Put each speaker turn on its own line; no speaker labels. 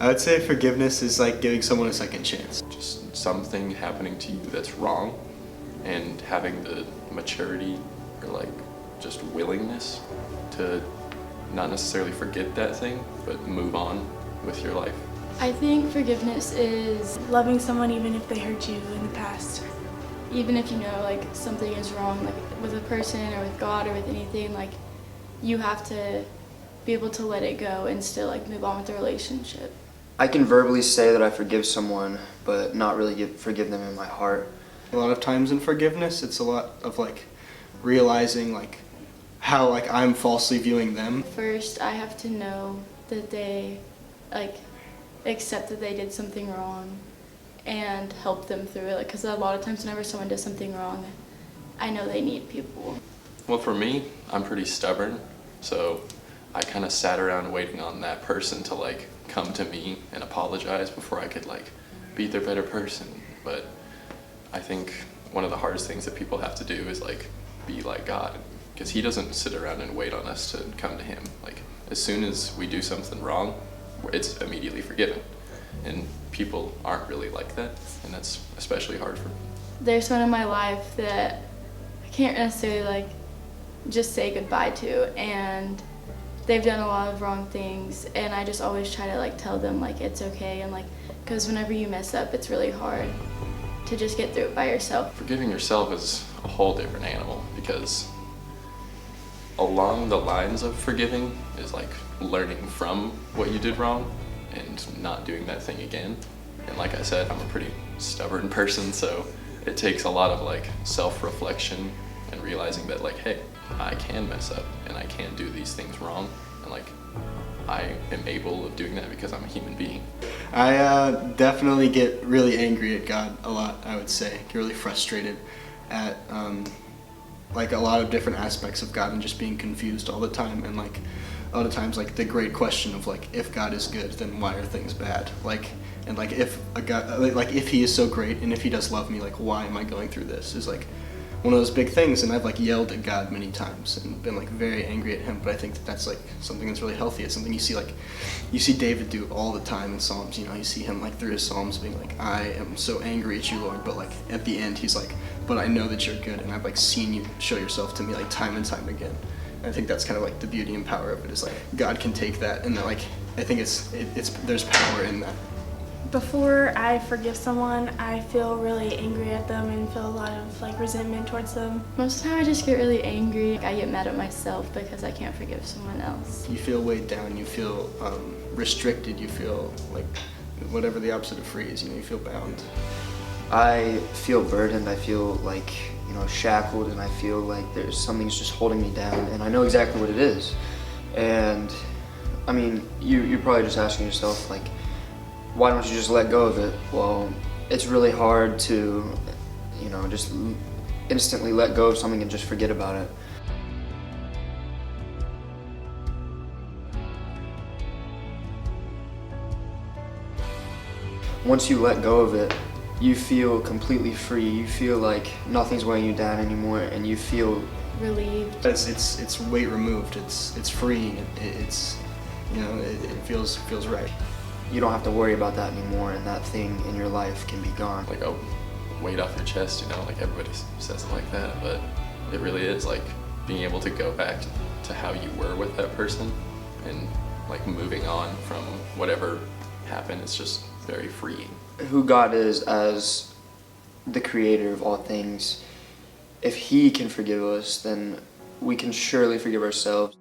I would say forgiveness is like giving someone a second chance.
Just something happening to you that's wrong and having the maturity or like just willingness to not necessarily forget that thing, but move on with your life.
I think forgiveness is
Loving someone even if they hurt you in the past.
even if you know like something is wrong, like with a person or with God or with anything, like you have to be able to let it go and still like move on with the relationship.
I can verbally say that I forgive someone, but not really forgive them in my heart.
A lot of times in forgiveness, it's a lot of like realizing like how like I'm falsely viewing them.
First, I have to know that they like accept that they did something wrong and help them through it. Like, because a lot of times whenever someone does something wrong, I know they need people.
Well, for me, I'm pretty stubborn, so I kind of sat around waiting on that person to like come to me and apologize before I could like be their better person. But I think one of the hardest things that people have to do is like be like God, because he doesn't sit around and wait on us to come to him. Like as soon as we do something wrong, it's immediately forgiven. And people aren't really like that, and that's especially hard for me.
There's someone in my life that I can't necessarily like just say goodbye to, and they've done a lot of wrong things, and I just always try to like tell them like it's okay, and like because whenever you mess up, it's really hard to just get through it by yourself.
Forgiving yourself is a whole different animal, because along the lines of forgiving is like learning from what you did wrong and not doing that thing again. And like I said, I'm a pretty stubborn person, so it takes a lot of like self-reflection and realizing that like, hey, I can mess up and I can do these things wrong, and like I am able of doing that because I'm a human being.
I definitely get really angry at God a lot, I would say. Get really frustrated at like a lot of different aspects of God and just being confused all the time, and like a lot of times like the great question of like, if God is good, then why are things bad? Like, and like if a God, like if he is so great and if he does love me, like why am I going through this? Is like one of those big things, and I've like yelled at God many times and been like very angry at him. But I think that that's like something that's really healthy. It's something you see David do all the time in Psalms. You know, you see him like through his Psalms being like, I am so angry at you, Lord, but like at the end he's like, but I know that you're good, and I've like seen you show yourself to me like time and time again. And I think that's kind of like the beauty and power of it, is like God can take that, and that like I think it's there's power in that.
Before I forgive someone, I feel really angry at them and feel a lot of like resentment towards them.
Most of the time I just get really angry. I get mad at myself because I can't forgive someone else.
You feel weighed down, you feel restricted, you feel like whatever the opposite of free is, you know, you feel bound.
I feel burdened, I feel like, you know, shackled, and I feel like there's something's just holding me down, and I know exactly what it is. And I mean, you're probably just asking yourself like, why don't you just let go of it? Well, it's really hard to, you know, just instantly let go of something and just forget about it. Once you let go of it, you feel completely free. You feel like nothing's weighing you down anymore, and you feel
Relieved.
It's weight removed. It's free. It's you know, it feels right.
you don't have to worry about that anymore, and that thing in your life can be gone.
Like a weight off your chest, you know, like everybody says it like that, but it really is like being able to go back to how you were with that person and like moving on from whatever happened. It's just very freeing.
Who God is as the creator of all things, if he can forgive us, then we can surely forgive ourselves.